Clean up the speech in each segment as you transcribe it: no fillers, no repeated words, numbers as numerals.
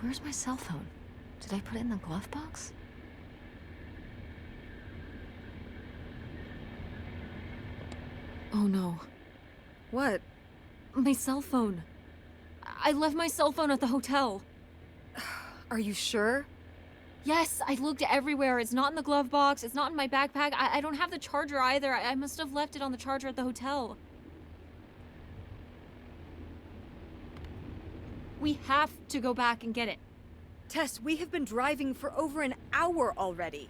Where's my cell phone? Did I put it in the glove box? Oh no. What? My cell phone. I left my cell phone at the hotel. Are you sure? Yes, I looked everywhere. It's not in the glove box. It's not in my backpack. I don't have the charger either. I must have left it on the charger at the hotel. We have to go back and get it. Tess, we have been driving for over an hour already.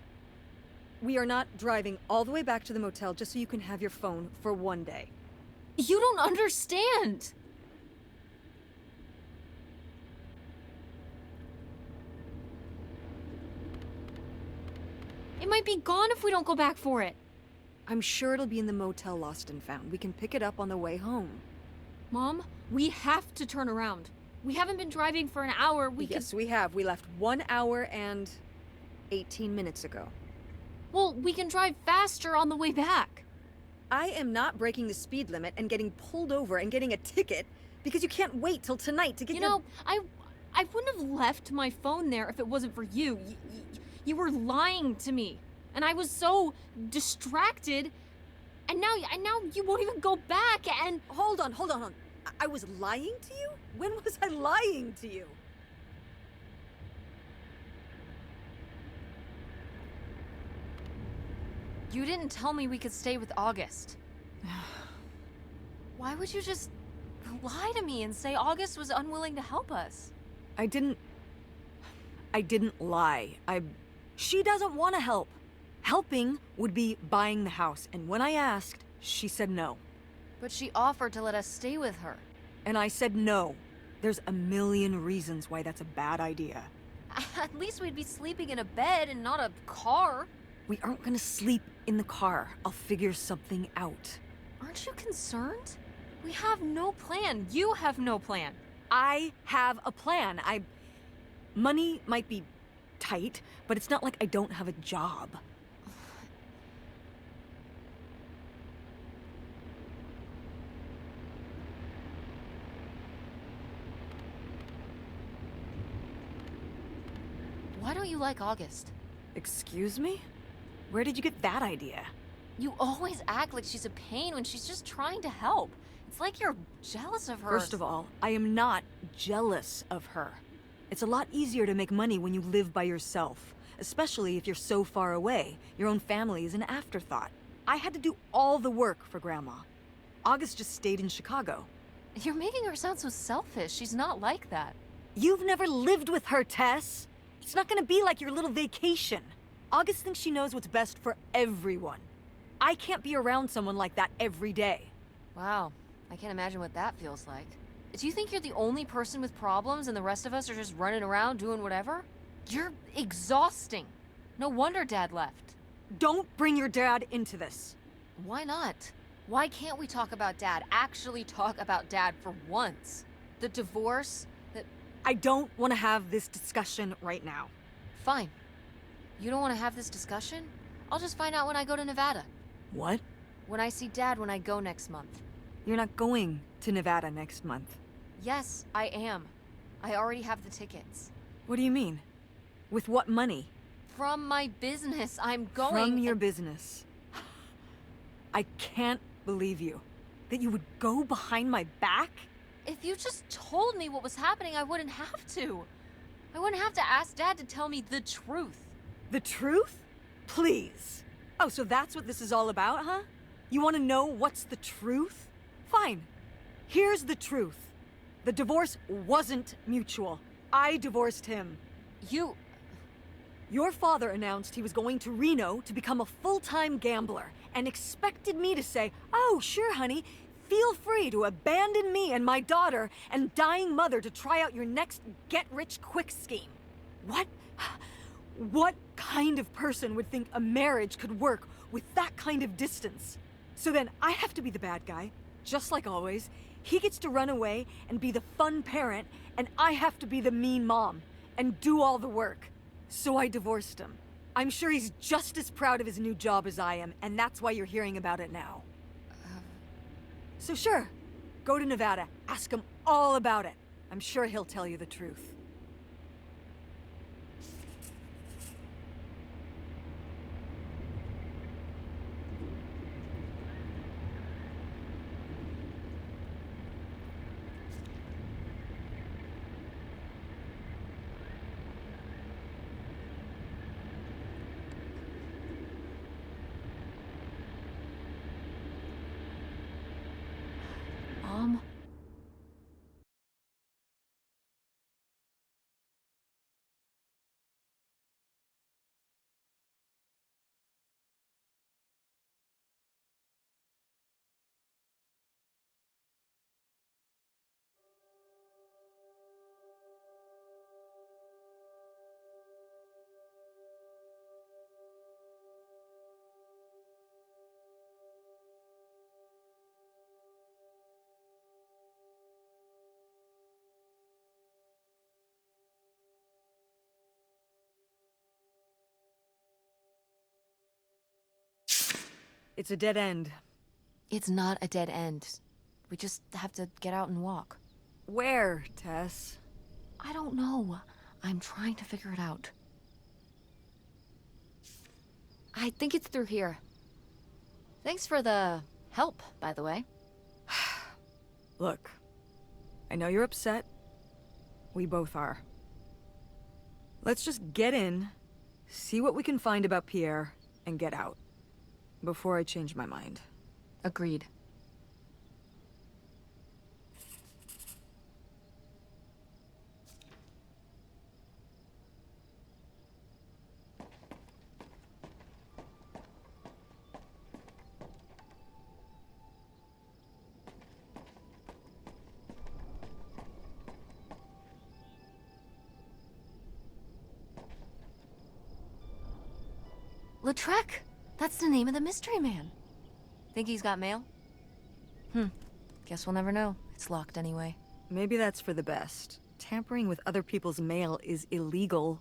We are not driving all the way back to the motel just so you can have your phone for one day. You don't understand. It might be gone if we don't go back for it. I'm sure it'll be in the motel lost and found. We can pick it up on the way home. Mom, we have to turn around. We haven't been driving for an hour. Yes, we have. We left 1 hour and 18 minutes ago. Well, we can drive faster on the way back. I am not breaking the speed limit and getting pulled over and getting a ticket because you can't wait till tonight to get I wouldn't have left my phone there if it wasn't for you. You were lying to me, and I was so distracted. And now you won't even go back. And hold on. I was lying to you? When was I lying to you? You didn't tell me we could stay with August. Why would you just lie to me and say August was unwilling to help us? I didn't lie. She doesn't want to help. Helping would be buying the house, and when I asked, she said no. But she offered to let us stay with her. And I said no. There's a million reasons why that's a bad idea. At least we'd be sleeping in a bed and not a car. We aren't gonna sleep in the car. I'll figure something out. Aren't you concerned? We have no plan. You have no plan. I have a plan. Money might be tight, but it's not like I don't have a job. Why don't you like August? Excuse me? Where did you get that idea? You always act like she's a pain when she's just trying to help. It's like you're jealous of her. First of all, I am not jealous of her. It's a lot easier to make money when you live by yourself, especially if you're so far away. Your own family is an afterthought. I had to do all the work for Grandma. August just stayed in Chicago. You're making her sound so selfish. She's not like that. You've never lived with her, Tess. It's not gonna be like your little vacation. August thinks she knows what's best for everyone. I can't be around someone like that every day. Wow, I can't imagine what that feels like. Do you think you're the only person with problems and the rest of us are just running around doing whatever? You're exhausting. No wonder Dad left. Don't bring your dad into this. Why not? Why can't we talk about Dad? Actually talk about Dad for once. The divorce, I don't want to have this discussion right now. Fine. You don't want to have this discussion? I'll just find out when I go to Nevada. What? When I see Dad when I go next month. You're not going to Nevada next month. Yes, I am. I already have the tickets. What do you mean? With what money? From my business, I'm going. From your business. I can't believe you. That you would go behind my back? If you just told me what was happening, I wouldn't have to. I wouldn't have to ask Dad to tell me the truth. The truth? Please. Oh, so that's what this is all about, huh? You want to know what's the truth? Fine. Here's the truth. The divorce wasn't mutual. I divorced him. Your father announced he was going to Reno to become a full-time gambler and expected me to say, "Oh, sure, honey. Feel free to abandon me and my daughter and dying mother to try out your next get-rich-quick scheme." What kind of person would think a marriage could work with that kind of distance? So then I have to be the bad guy, just like always. He gets to run away and be the fun parent, and I have to be the mean mom and do all the work. So I divorced him. I'm sure he's just as proud of his new job as I am, and that's why you're hearing about it now. So sure, go to Nevada, ask him all about it. I'm sure he'll tell you the truth. It's a dead end. It's not a dead end. We just have to get out and walk. Where, Tess? I don't know. I'm trying to figure it out. I think it's through here. Thanks for the help, by the way. Look, I know you're upset. We both are. Let's just get in, see what we can find about Pierre, and get out. Before I change my mind. Agreed. Lautrec! That's the name of the mystery man. Think he's got mail? Guess we'll never know. It's locked anyway. Maybe that's for the best. Tampering with other people's mail is illegal.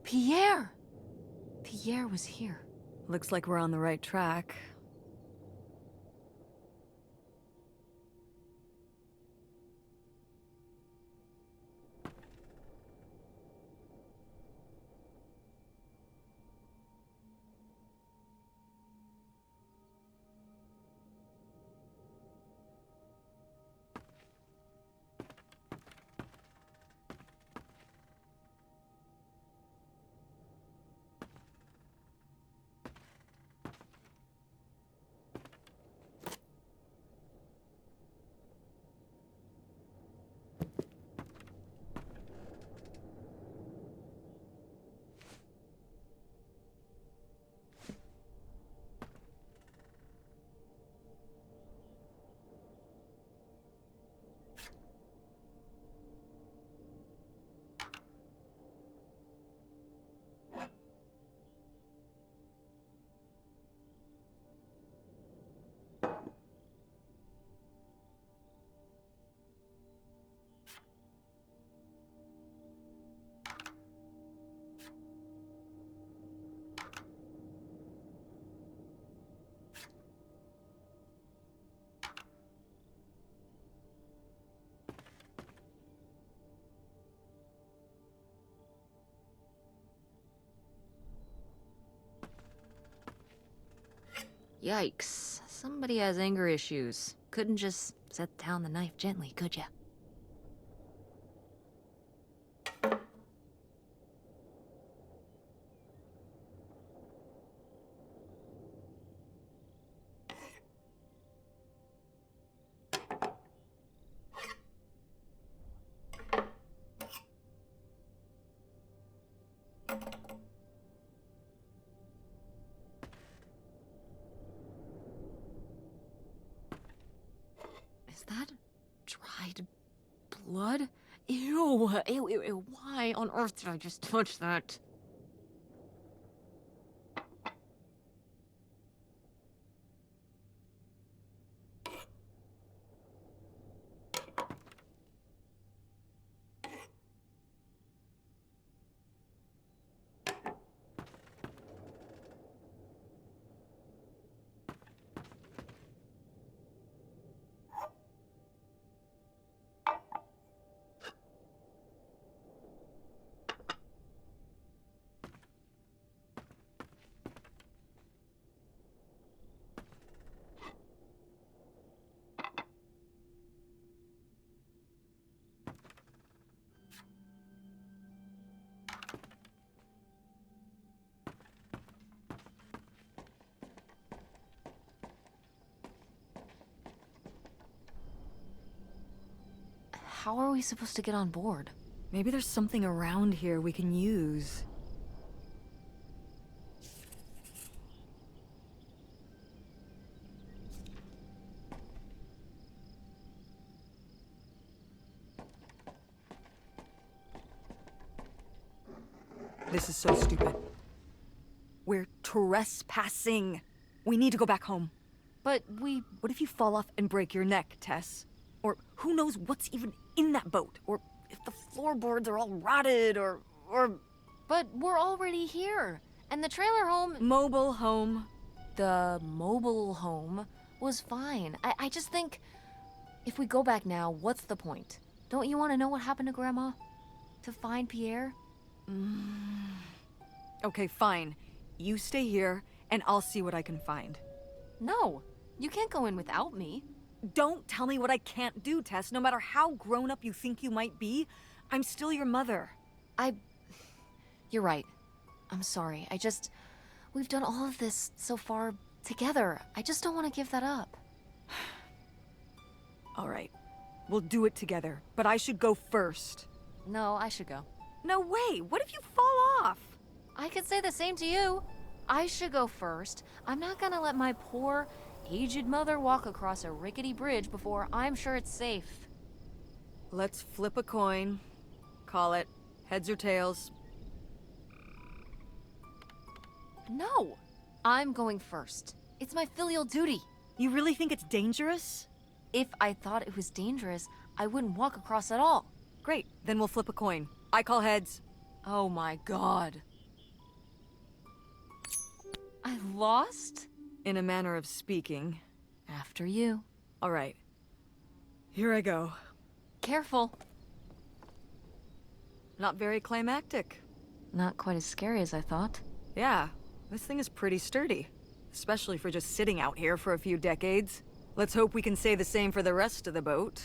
Pierre! Pierre was here. Looks like we're on the right track. Yikes. Somebody has anger issues. Couldn't just set down the knife gently, could ya? Is that dried blood? Ew, ew, ew, ew. Why on earth did I just touch that? how are we supposed to get on board? Maybe there's something around here we can use. This is so stupid. We're trespassing. We need to go back home. But What if you fall off and break your neck, Tess? Or who knows what's even in that boat? Or if the floorboards are all rotted, or... But we're already here. And the trailer home... Mobile home. The mobile home was fine. I just think... If we go back now, what's the point? Don't you want to know what happened to Grandma? To find Pierre? Okay, fine. You stay here, and I'll see what I can find. No, you can't go in without me. Don't tell me what I can't do, Tess. No matter how grown-up you think you might be, I'm still your mother. You're right. I'm sorry. We've done all of this so far together. I just don't want to give that up. All right. We'll do it together, but I should go first. No, I should go. No way! What if you fall off? I could say the same to you. I should go first. I'm not gonna let my poor, aged mother walk across a rickety bridge before I'm sure it's safe. Let's flip a coin. Call it heads or tails. No! I'm going first. It's my filial duty. You really think it's dangerous? If I thought it was dangerous, I wouldn't walk across at all. Great, then we'll flip a coin. I call heads. Oh my god. I lost? In a manner of speaking. After you. All right. Here I go. Careful. Not very climactic. Not quite as scary as I thought. Yeah, this thing is pretty sturdy. Especially for just sitting out here for a few decades. Let's hope we can say the same for the rest of the boat.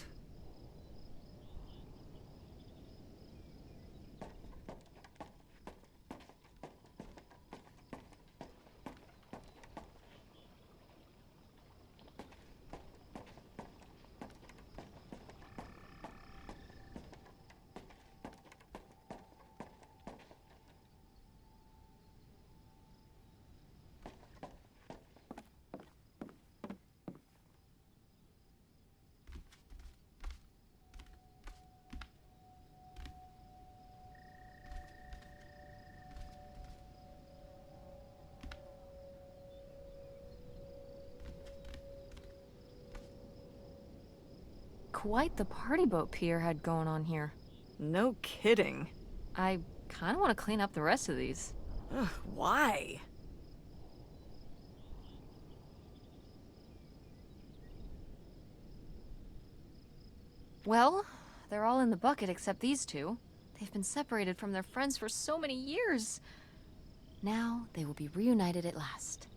Quite the party boat Pierre had going on here. No kidding. I kind of want to clean up the rest of these. Ugh, why? Well, they're all in the bucket except these two. They've been separated from their friends for so many years. Now they will be reunited at last.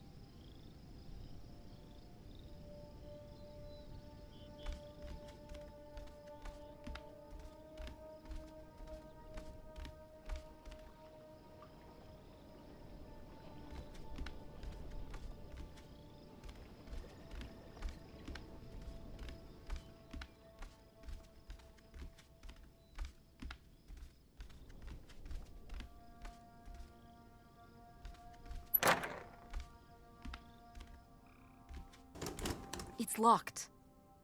It's locked.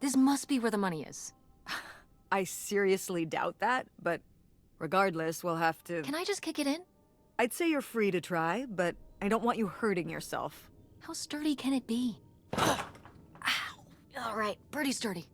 This must be where the money is. I seriously doubt that, but regardless, we'll have to... Can I just kick it in? I'd say you're free to try, but I don't want you hurting yourself. How sturdy can it be? Ow. All right, pretty sturdy.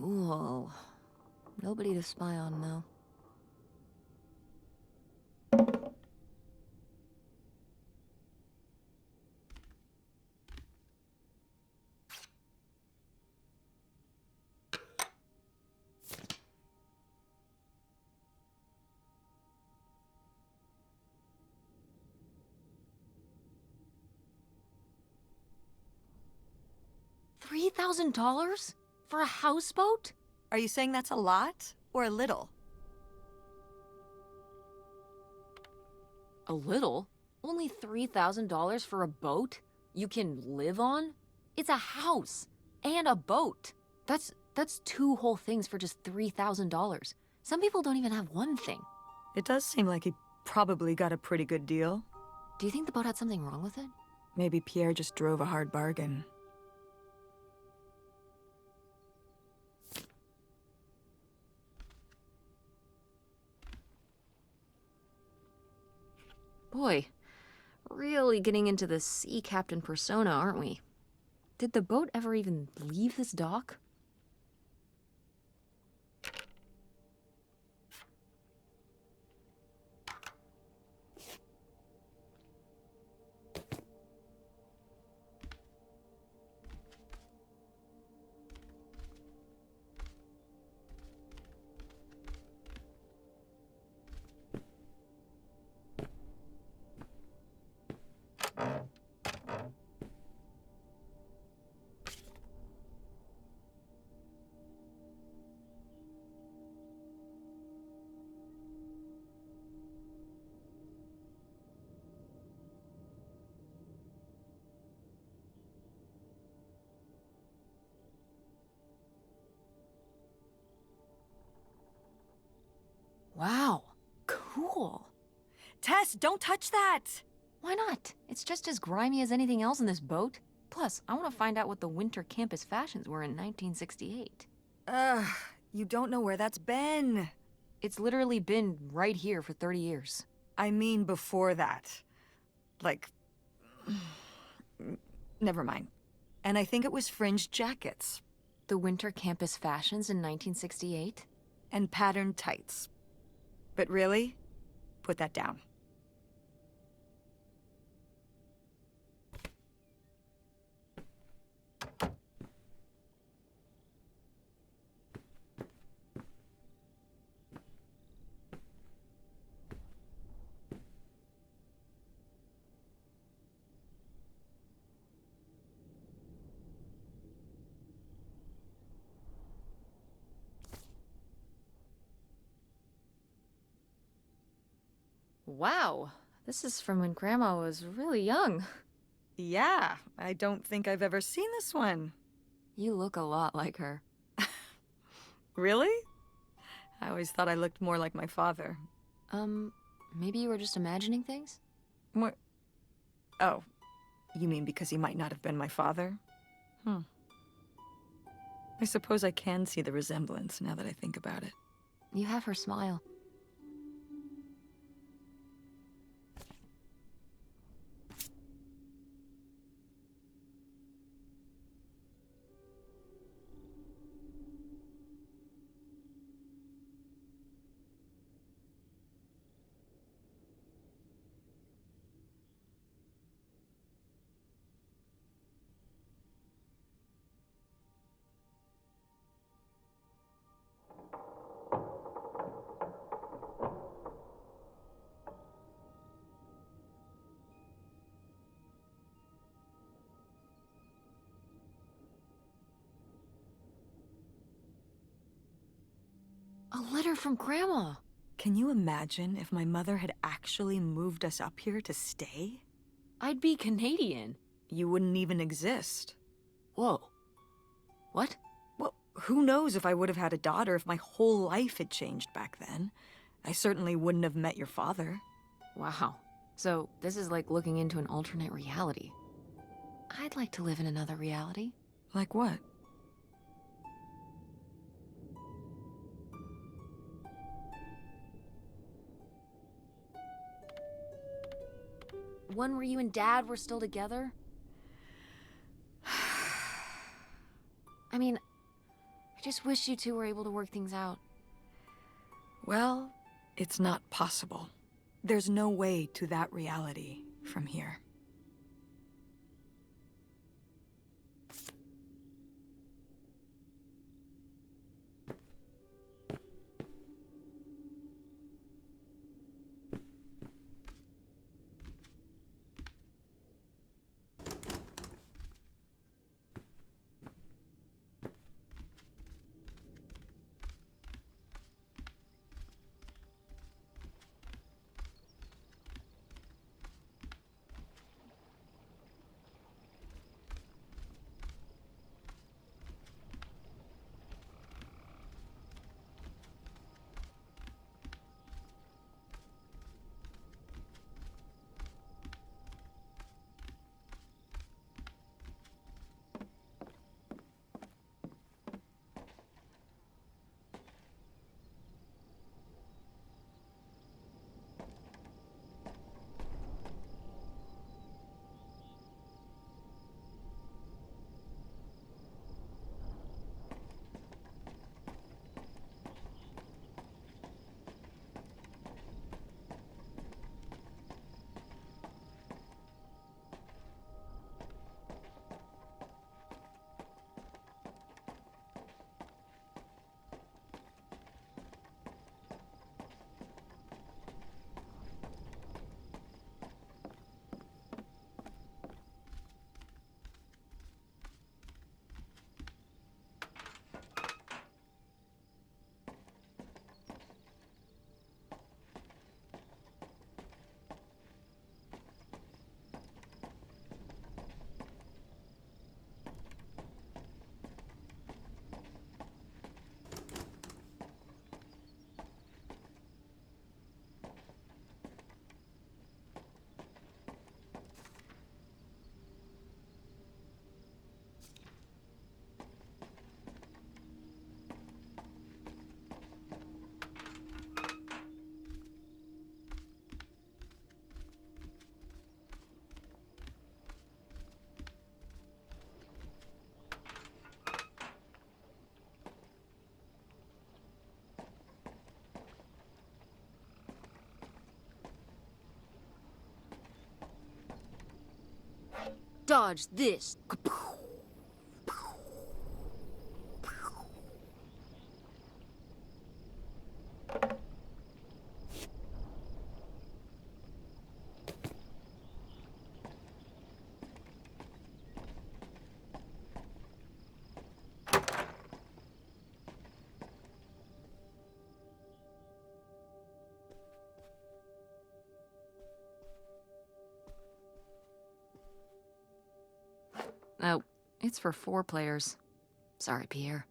Cool. Nobody to spy on, though. $3,000 for a houseboat? Are you saying that's a lot or a little? A little? Only $3,000 for a boat you can live on? It's a house and a boat. That's two whole things for just $3,000. Some people don't even have one thing. It does seem like he probably got a pretty good deal. Do you think the boat had something wrong with it? Maybe Pierre just drove a hard bargain. Boy, really getting into the sea captain persona, aren't we? Did the boat ever even leave this dock? Wow, cool. Tess, don't touch that! Why not? It's just as grimy as anything else in this boat. Plus, I want to find out what the winter campus fashions were in 1968. You don't know where that's been. It's literally been right here for 30 years. I mean before that. Like... Never mind. And I think it was fringed jackets. The winter campus fashions in 1968? And patterned tights. But really, put that down. Wow, this is from when Grandma was really young. Yeah, I don't think I've ever seen this one. You look a lot like her. Really? I always thought I looked more like my father. Maybe you were just imagining things? What? Oh, you mean because he might not have been my father? I suppose I can see the resemblance now that I think about it. You have her smile. A letter from Grandma. Can you imagine if my mother had actually moved us up here to stay? I'd be Canadian. You wouldn't even exist. Whoa. What? Well, who knows if I would have had a daughter if my whole life had changed back then. I certainly wouldn't have met your father. Wow. So this is like looking into an alternate reality. I'd like to live in another reality. Like what? One where you and Dad were still together? I mean, I just wish you two were able to work things out. Well, it's not possible. There's no way to that reality from here. Dodge this. Oh, it's for 4 players. Sorry, Pierre.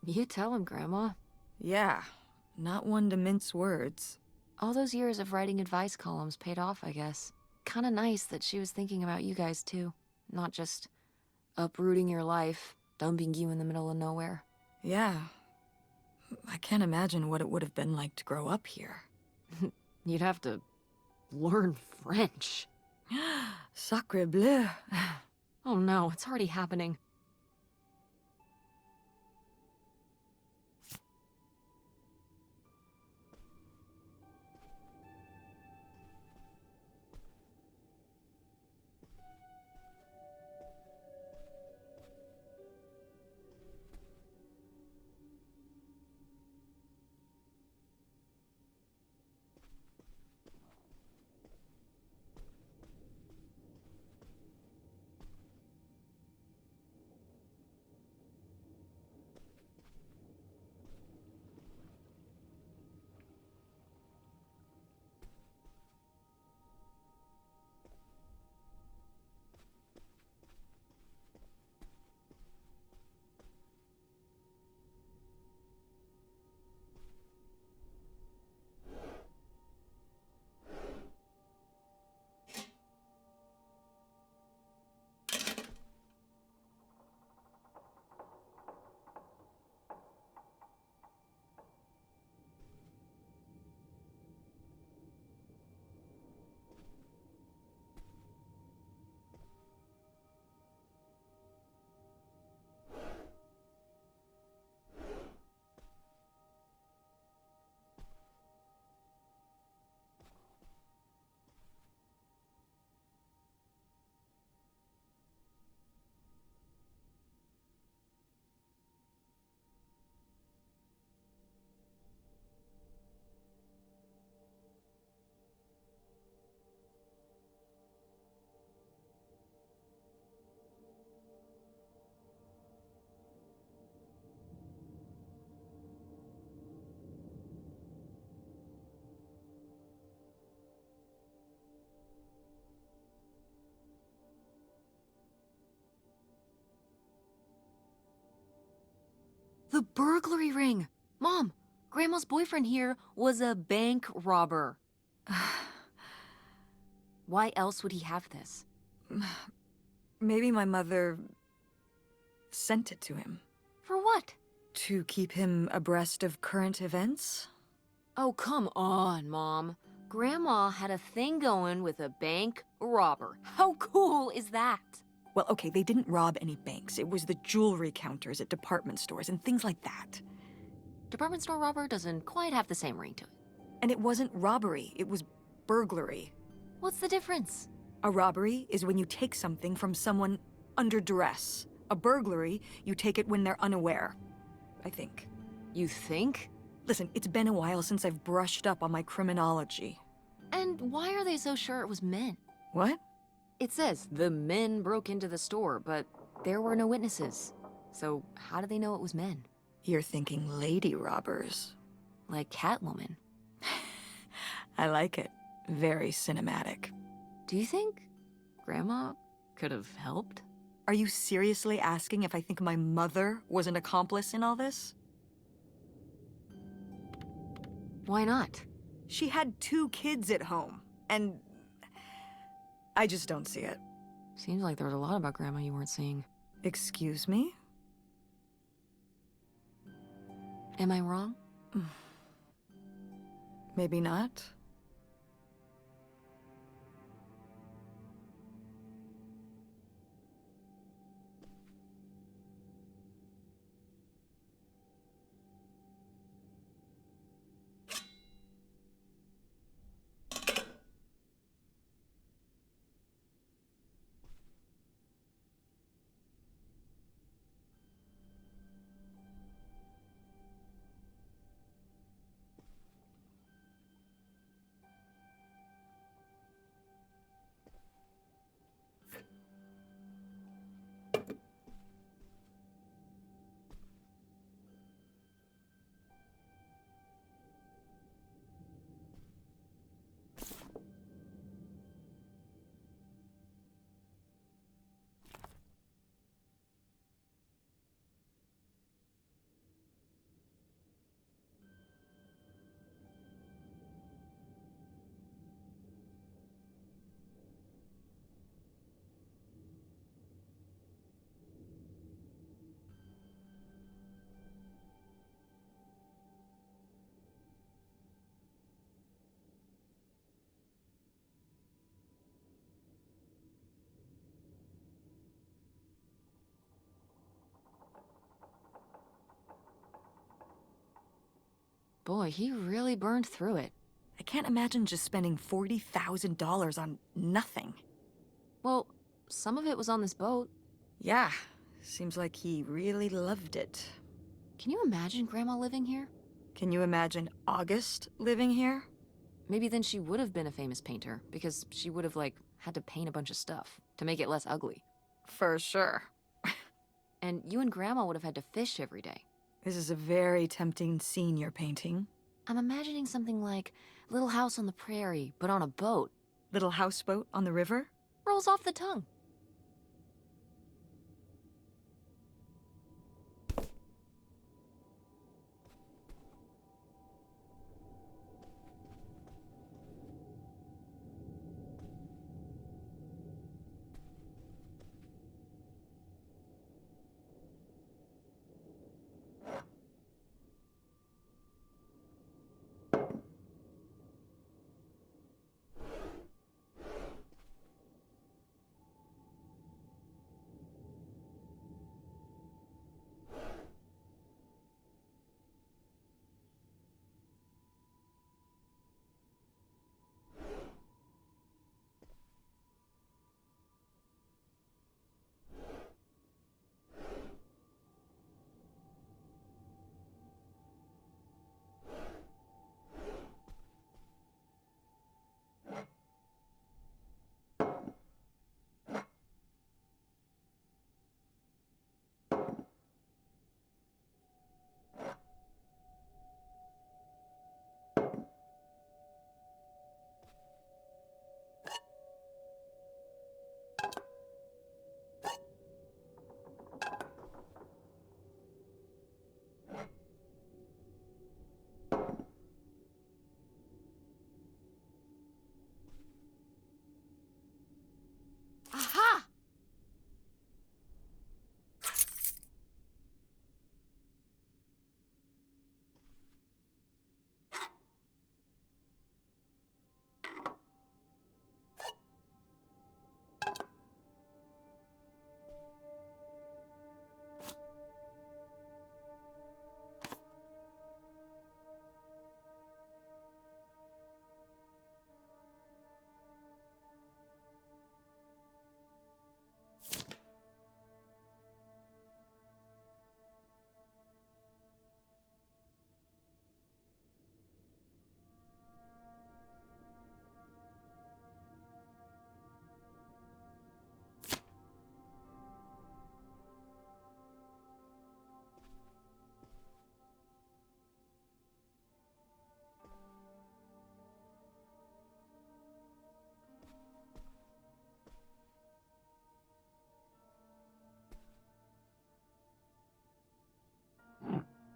You tell him, Grandma. Yeah, not one to mince words. All those years of writing advice columns paid off, I guess. Kinda nice that she was thinking about you guys, too. Not just uprooting your life, dumping you in the middle of nowhere. Yeah. I can't imagine what it would have been like to grow up here. You'd have to learn French. Sacre bleu. Oh no, it's already happening. The burglary ring! Mom, Grandma's boyfriend here was a bank robber. Why else would he have this? Maybe my mother sent it to him. For what? To keep him abreast of current events? Oh, come on, Mom. Grandma had a thing going with a bank robber. How cool is that? Well, okay, they didn't rob any banks. It was the jewelry counters at department stores and things like that. Department store robber doesn't quite have the same ring to it. And it wasn't robbery, it was burglary. What's the difference? A robbery is when you take something from someone under duress. A burglary, you take it when they're unaware. I think. You think? Listen, it's been a while since I've brushed up on my criminology. And why are they so sure it was men? What? It says the men broke into the store, but there were no witnesses. So how do they know it was men? You're thinking lady robbers. Like Catwoman. I like it. Very cinematic. Do you think Grandma could have helped? Are you seriously asking if I think my mother was an accomplice in all this? Why not? She had 2 kids at home, and I just don't see it. Seems like there was a lot about Grandma you weren't seeing. Excuse me? Am I wrong? Maybe not. Boy, he really burned through it. I can't imagine just spending $40,000 on nothing. Well, some of it was on this boat. Yeah, seems like he really loved it. Can you imagine Grandma living here? Can you imagine August living here? Maybe then she would have been a famous painter, because she would have, like, had to paint a bunch of stuff to make it less ugly. For sure. And you and Grandma would have had to fish every day. This is a very tempting scene you're painting. I'm imagining something like Little House on the Prairie, but on a boat. Little houseboat on the river? Rolls off the tongue.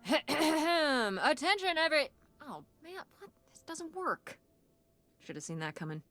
Attention, every. Oh, man, what? This doesn't work. Should have seen that coming.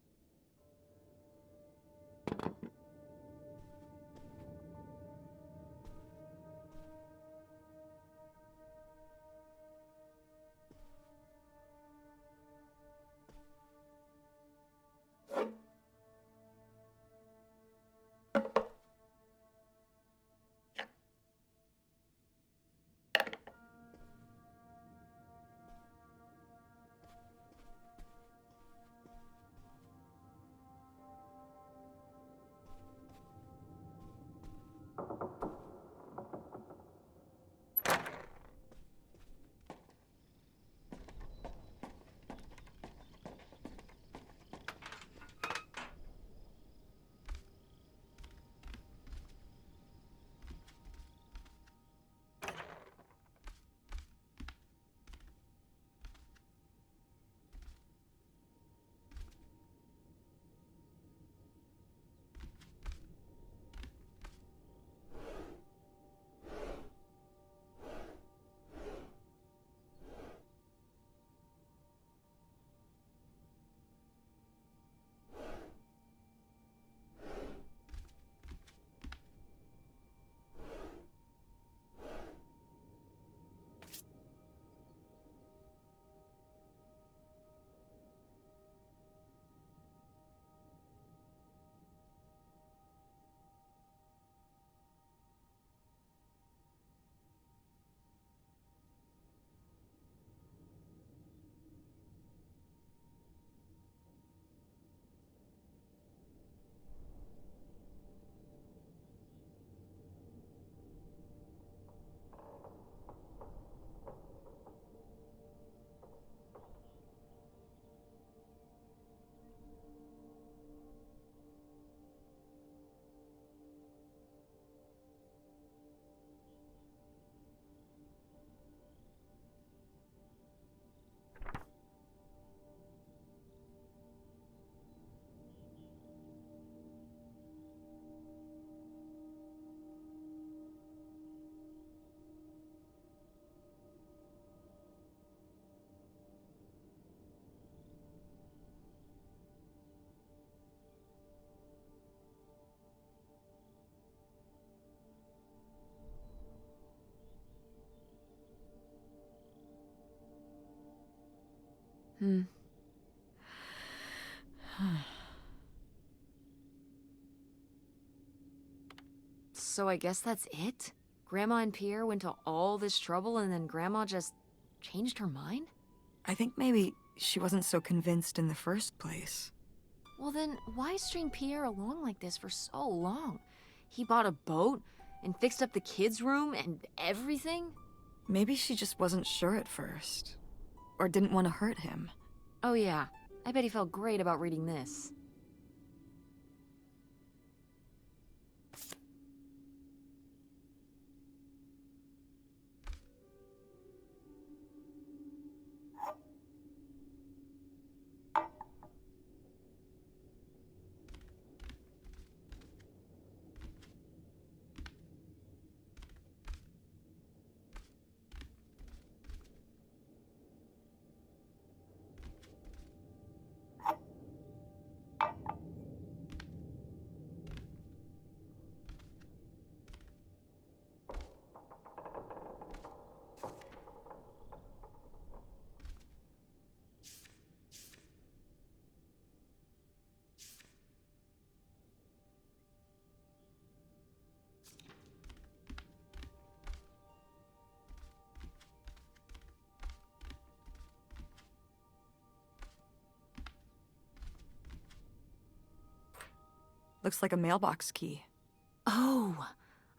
So I guess that's it? Grandma and Pierre went to all this trouble and then Grandma just changed her mind? I think maybe she wasn't so convinced in the first place. Well then, why string Pierre along like this for so long? He bought a boat and fixed up the kids' room and everything? Maybe she just wasn't sure at first. Or didn't want to hurt him. Oh yeah, I bet he felt great about reading this. Looks like a mailbox key. Oh,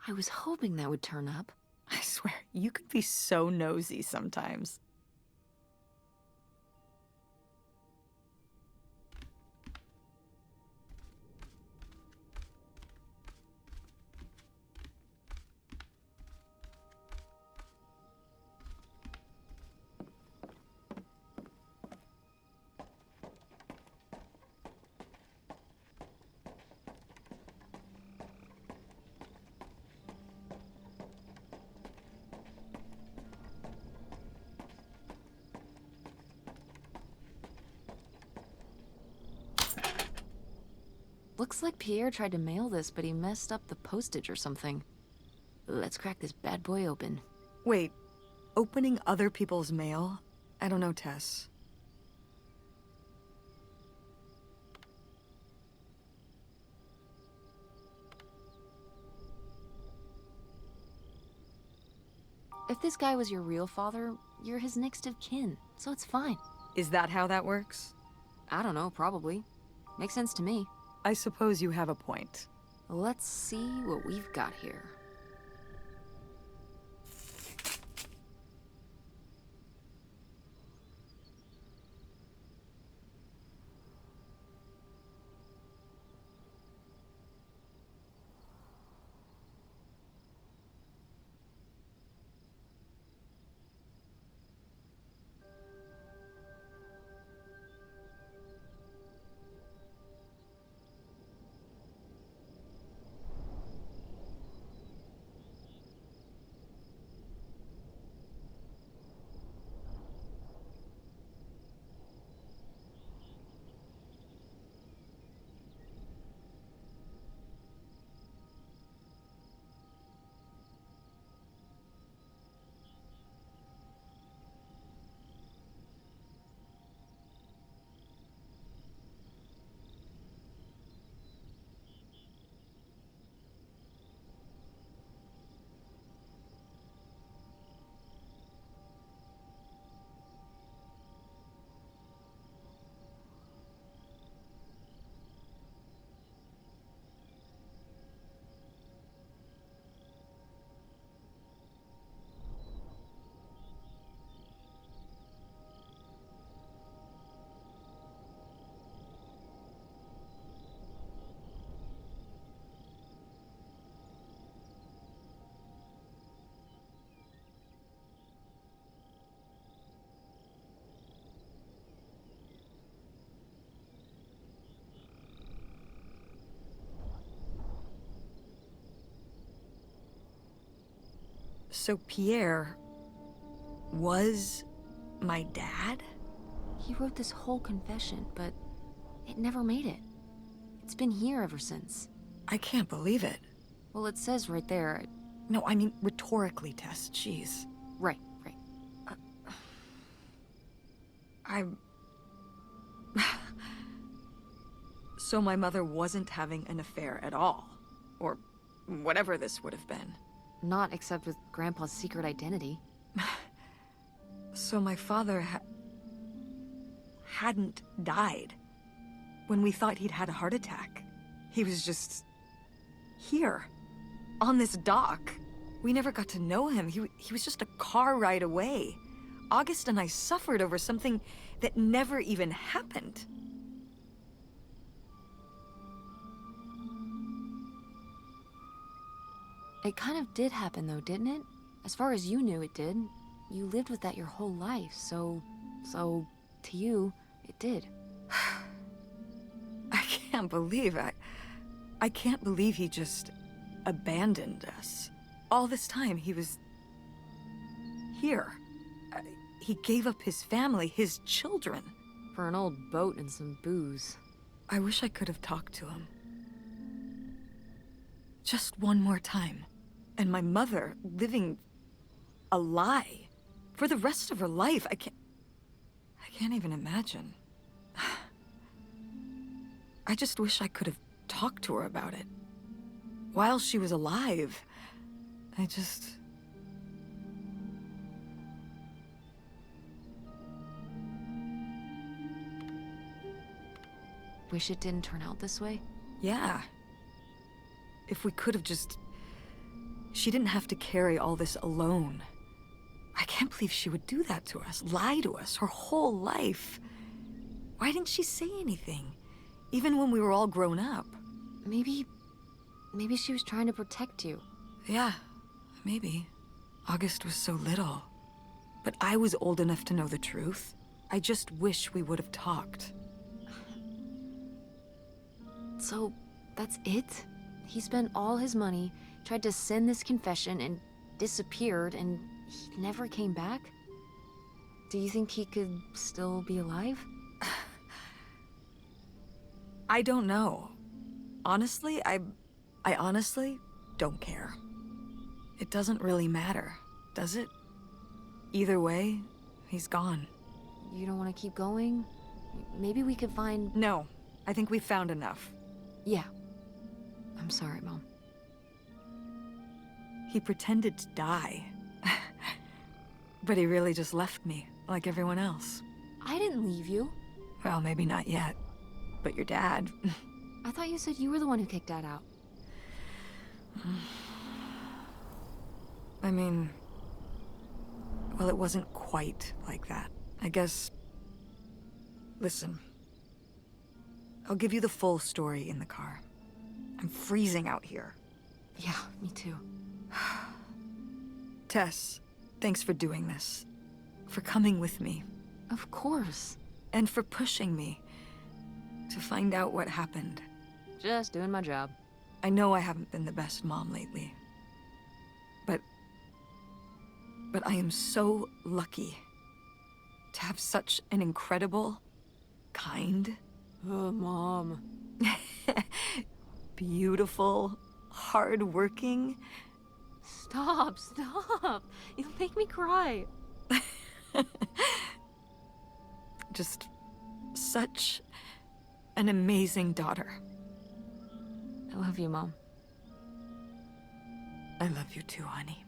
I was hoping that would turn up. I swear, you could be so nosy sometimes. Looks like Pierre tried to mail this, but he messed up the postage or something. Let's crack this bad boy open. Wait, opening other people's mail? I don't know, Tess. If this guy was your real father, you're his next of kin, so it's fine. Is that how that works? I don't know, probably. Makes sense to me. I suppose you have a point. Let's see what we've got here. So Pierre was my dad? He wrote this whole confession, but it never made it. It's been here ever since. I can't believe it. Well, it says right there. No, I mean rhetorically, Tess. Jeez. Right. I'm... So my mother wasn't having an affair at all. Or whatever this would have been. Not except with Grandpa's secret identity. So my father hadn't died. When we thought he'd had a heart attack. He was just... here. On this dock. We never got to know him. He was just a car ride away. August and I suffered over something that never even happened. It kind of did happen though, didn't it? As far as you knew, it did. You lived with that your whole life, so to you, it did. I can't believe I can't believe he just abandoned us. All this time, he was here. He gave up his family, his children. For an old boat and some booze. I wish I could have talked to him. Just one more time. And my mother living a lie for the rest of her life. I can't even imagine. I just wish I could have talked to her about it. While she was alive. I just... Wish it didn't turn out this way? Yeah. If we could have just... She didn't have to carry all this alone. I can't believe she would do that to us, lie to us, her whole life. Why didn't she say anything? Even when we were all grown up. Maybe she was trying to protect you. Yeah, maybe. August was so little. But I was old enough to know the truth. I just wish we would have talked. So, that's it? He spent all his money, tried to send this confession, and disappeared, and he never came back? Do you think he could still be alive? I don't know. Honestly, I honestly don't care. It doesn't really matter, does it? Either way, he's gone. You don't want to keep going? Maybe we could find... No, I think we've found enough. Yeah. I'm sorry, Mom. He pretended to die. But he really just left me, like everyone else. I didn't leave you. Well, maybe not yet. But your dad... I thought you said you were the one who kicked Dad out. I mean... Well, it wasn't quite like that. I guess... Listen. I'll give you the full story in the car. I'm freezing out here. Yeah, me too. Tess, thanks for doing this. For coming with me. Of course. And for pushing me to find out what happened. Just doing my job. I know I haven't been the best mom lately. But I am so lucky to have such an incredible, kind, Oh, Mom. beautiful, hardworking... Stop. You'll make me cry. just such an amazing daughter. I love you, Mom. I love you too, honey.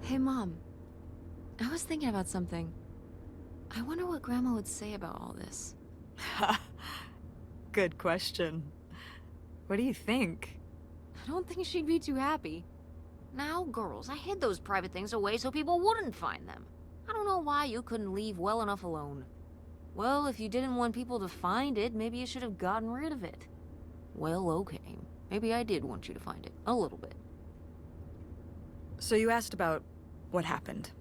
Hey, Mom. I was thinking about something. I wonder what Grandma would say about all this. Good question. What do you think? I don't think she'd be too happy. Now, girls, I hid those private things away so people wouldn't find them. I don't know why you couldn't leave well enough alone. Well, if you didn't want people to find it, maybe you should have gotten rid of it. Well, okay. Maybe I did want you to find it. A little bit. So you asked about what happened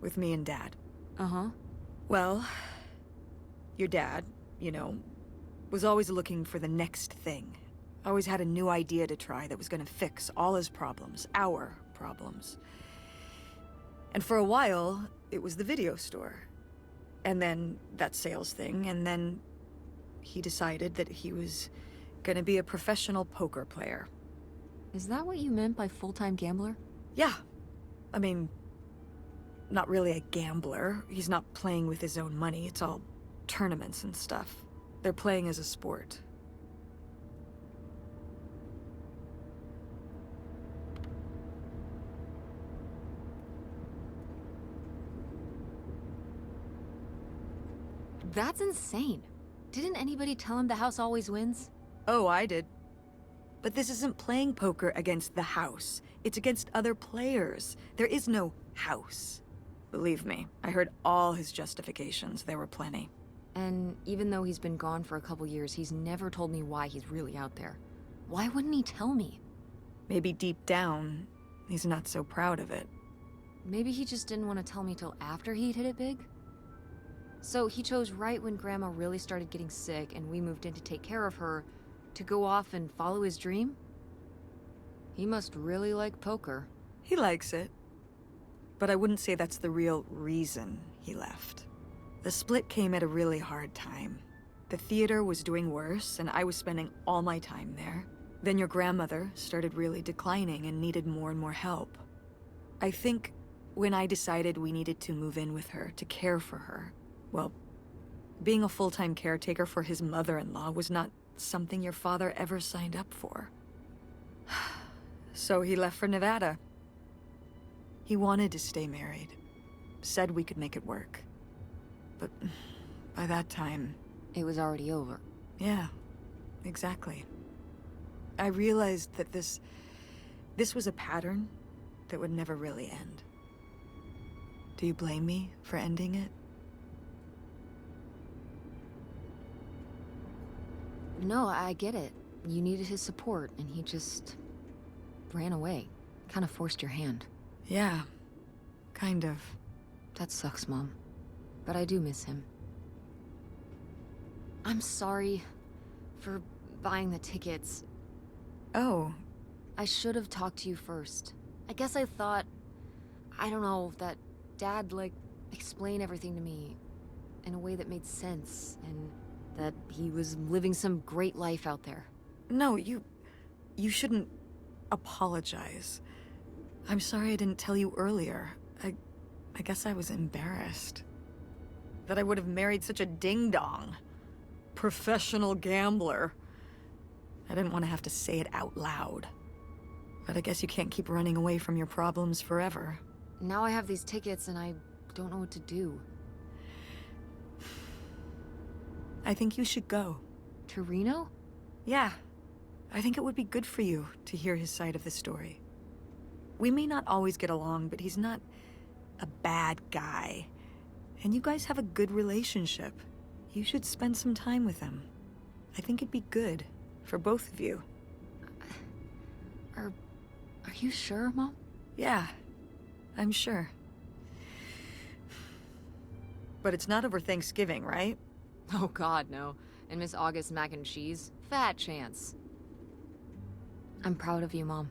with me and Dad. Uh-huh. Well, your dad, was always looking for the next thing. Always had a new idea to try that was gonna fix all his problems, our problems. And for a while, it was the video store. And then that sales thing, and then he decided that he was gonna be a professional poker player. Is that what you meant by full-time gambler? Yeah. I mean, not really a gambler. He's not playing with his own money. It's all tournaments and stuff. They're playing as a sport. That's insane. Didn't anybody tell him the house always wins? Oh, I did. But this isn't playing poker against the house. It's against other players. There is no house. Believe me, I heard all his justifications. There were plenty. And even though he's been gone for a couple years, he's never told me why he's really out there. Why wouldn't he tell me? Maybe deep down, he's not so proud of it. Maybe he just didn't want to tell me till after he'd hit it big? So he chose right when Grandma really started getting sick and we moved in to take care of her, to go off and follow his dream? He must really like poker. He likes it. But I wouldn't say that's the real reason he left. The split came at a really hard time. The theater was doing worse, and I was spending all my time there. Then your grandmother started really declining and needed more and more help. I think when I decided we needed to move in with her to care for her, well, being a full-time caretaker for his mother-in-law was not something your father ever signed up for. So he left for Nevada. He wanted to stay married. Said we could make it work. But by that time, it was already over. Yeah, exactly. I realized that this was a pattern that would never really end. Do you blame me for ending it? No, I get it. You needed his support, and he just ran away. Kind of forced your hand. Yeah, kind of. That sucks, Mom. But I do miss him. I'm sorry for buying the tickets. Oh, I should have talked to you first. I guess I thought, I don't know, that Dad, explain everything to me in a way that made sense, and that he was living some great life out there. no, you shouldn't apologize. I'm sorry I didn't tell you earlier. I guess I was embarrassed. That I would have married such a ding-dong. Professional gambler. I didn't want to have to say it out loud. But I guess you can't keep running away from your problems forever. Now I have these tickets and I don't know what to do. I think you should go. To Reno? Yeah. I think it would be good for you to hear his side of the story. We may not always get along, but he's not a bad guy. And you guys have a good relationship. You should spend some time with him. I think it'd be good for both of you. Are you sure, Mom? Yeah, I'm sure. But it's not over Thanksgiving, right? Oh God, no. And Miss August mac and cheese? Fat chance. I'm proud of you, Mom.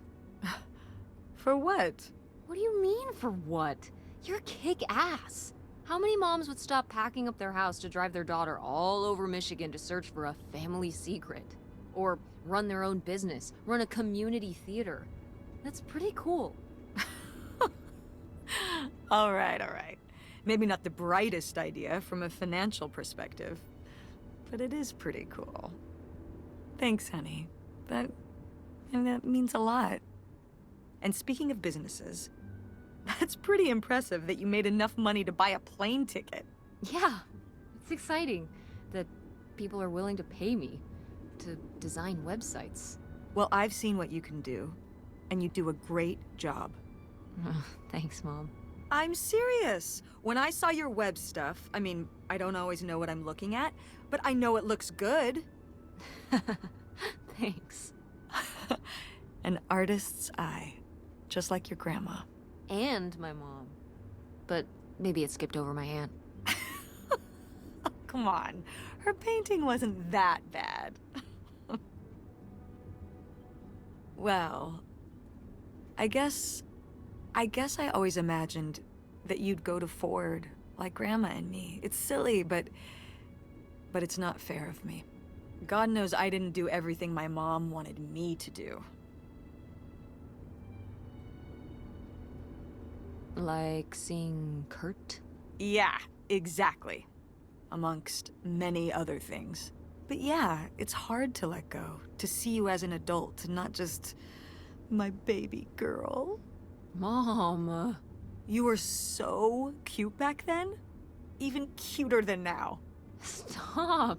For what? What do you mean, for what? You're kick-ass. How many moms would stop packing up their house to drive their daughter all over Michigan to search for a family secret? Or run their own business, run a community theater? That's pretty cool. All right. Maybe not the brightest idea from a financial perspective, but it is pretty cool. Thanks, honey. That means a lot. And speaking of businesses, that's pretty impressive that you made enough money to buy a plane ticket. Yeah, it's exciting that people are willing to pay me to design websites. Well, I've seen what you can do, and you do a great job. Thanks, Mom. I'm serious. When I saw your web stuff, I mean, I don't always know what I'm looking at, but I know it looks good. Thanks. An artist's eye, just like your grandma. And my mom. But maybe it skipped over my aunt. Come on, her painting wasn't that bad. Well, I guess I always imagined that you'd go to Ford like Grandma and me. It's silly, but it's not fair of me. God knows I didn't do everything my mom wanted me to do. Like seeing Kurt? Yeah, exactly. Amongst many other things. But yeah, it's hard to let go, to see you as an adult, not just my baby girl. Mom. You were so cute back then, even cuter than now. Stop.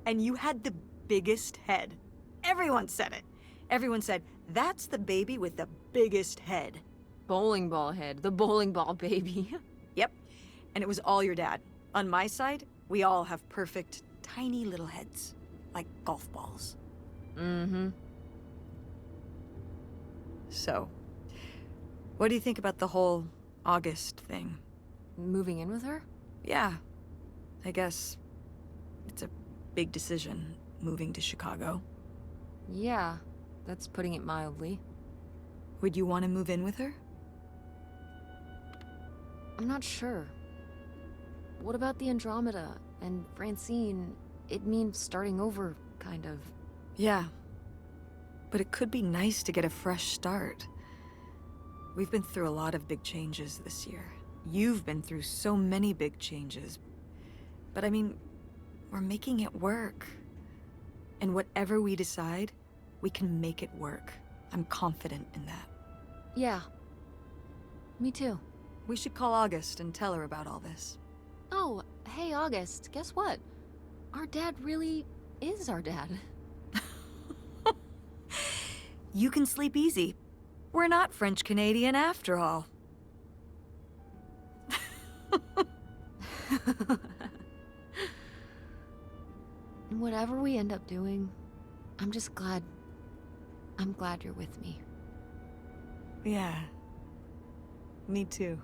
And you had the biggest head. Everyone said it. Everyone said, that's the baby with the biggest head. Bowling ball head, the bowling ball baby. Yep, and it was all your dad. On my side, we all have perfect, tiny little heads, like golf balls. Mm-hmm. So, what do you think about the whole August thing? Moving in with her? Yeah, I guess it's a big decision, moving to Chicago. Yeah, that's putting it mildly. Would you want to move in with her? I'm not sure. What about the Andromeda and Francine? It means starting over, kind of. Yeah, but it could be nice to get a fresh start. We've been through a lot of big changes this year. You've been through so many big changes. But I mean, we're making it work. And whatever we decide, we can make it work. I'm confident in that. Yeah. Me too. We should call August and tell her about all this. Oh, hey August, guess what? our dad really is our dad. You can sleep easy. We're not French-Canadian after all. Whatever we end up doing, I'm just glad. I'm glad you're with me. Yeah. Me too.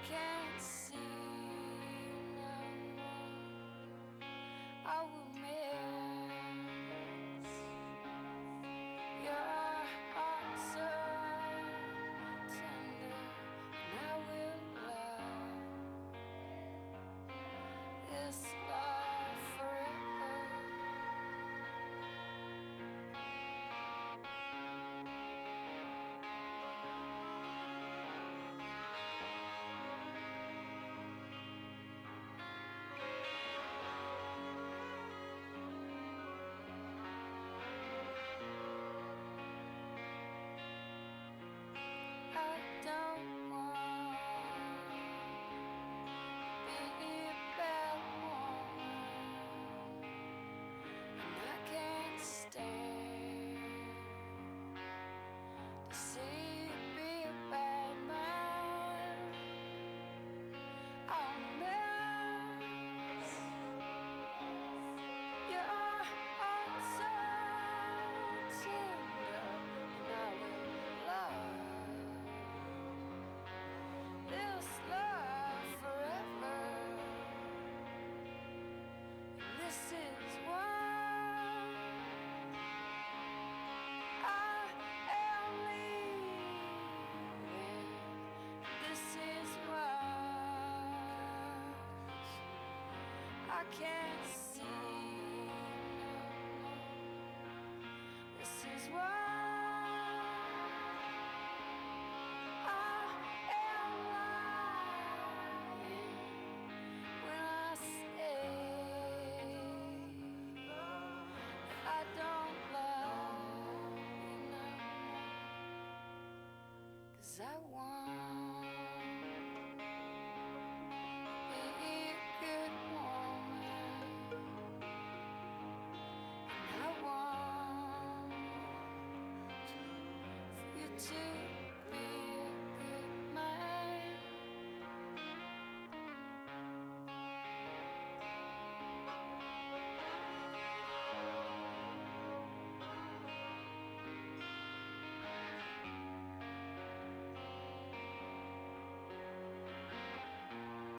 Can't see no more. I will miss your heart so tender, and I will love this love forever. I don't want to be a bad woman, and I can't stand to see you be a bad man. I'll miss your heart so tender, and I will love this love forever. This is why I am leaving. This is why I can't see no more. This is why